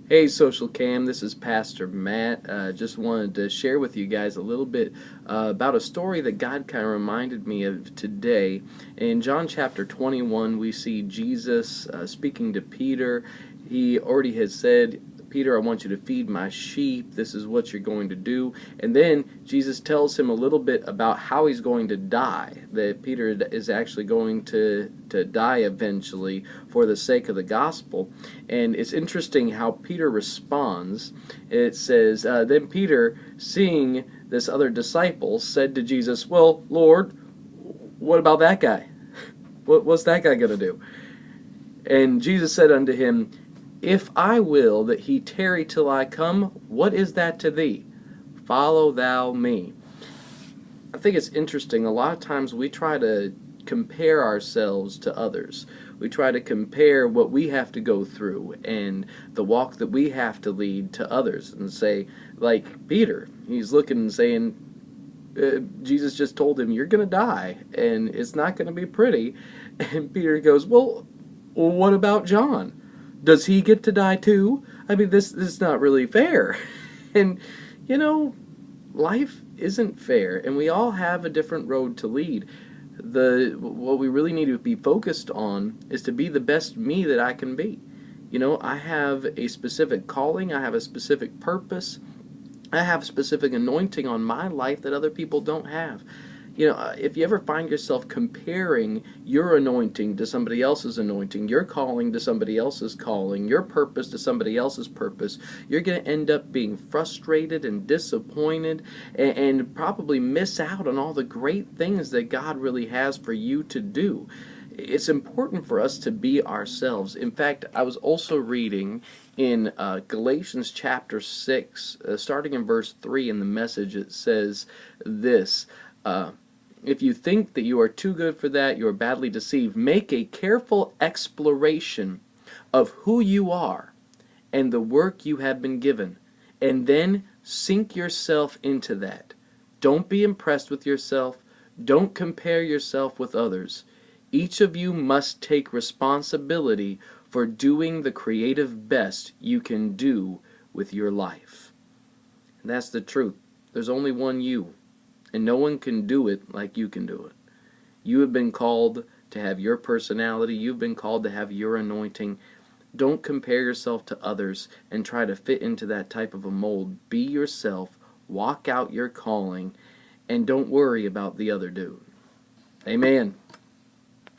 Hey, Social Cam, this is Pastor Matt. Just wanted to share with you guys a little bit about a story that God kind of reminded me of today. In John chapter 21, we see Jesus speaking to Peter. He already has said, Peter, I want you to feed my sheep. This is what you're going to do. And then Jesus tells him a little bit about how he's going to die, that Peter is actually going to die eventually for the sake of the gospel. And it's interesting how Peter responds. It says, Then Peter, seeing this other disciple, said to Jesus, Well, Lord, what about that guy? What's that guy going to do? And Jesus said unto him, If I will that he tarry till I come, what is that to thee? Follow thou me. I think it's interesting. A lot of times we try to compare ourselves to others. We try to compare what we have to go through and the walk that we have to lead to others and say, like Peter, he's looking and saying, Jesus just told him, You're going to die and it's not going to be pretty. And Peter goes, Well, what about John? Does he get to die too? I mean, this is not really fair. And, you know, life isn't fair, and we all have a different road to lead. What we really need to be focused on is to be the best me that I can be. You know, I have a specific calling, I have a specific purpose, I have specific anointing on my life that other people don't have. You know, if you ever find yourself comparing your anointing to somebody else's anointing, your calling to somebody else's calling, your purpose to somebody else's purpose, you're going to end up being frustrated and disappointed and probably miss out on all the great things that God really has for you to do. It's important for us to be ourselves. In fact, I was also reading in Galatians chapter 6, starting in verse 3 in the Message, it says this. If you think that you are too good for that, you are badly deceived. Make a careful exploration of who you are and the work you have been given, and then sink yourself into that. Don't be impressed with yourself. Don't compare yourself with others. Each of you must take responsibility for doing the creative best you can do with your life. And that's the truth. There's only one you. And no one can do it like you can do it. You have been called to have your personality. You've been called to have your anointing. Don't compare yourself to others and try to fit into that type of a mold. Be yourself. Walk out your calling. And don't worry about the other dude. Amen.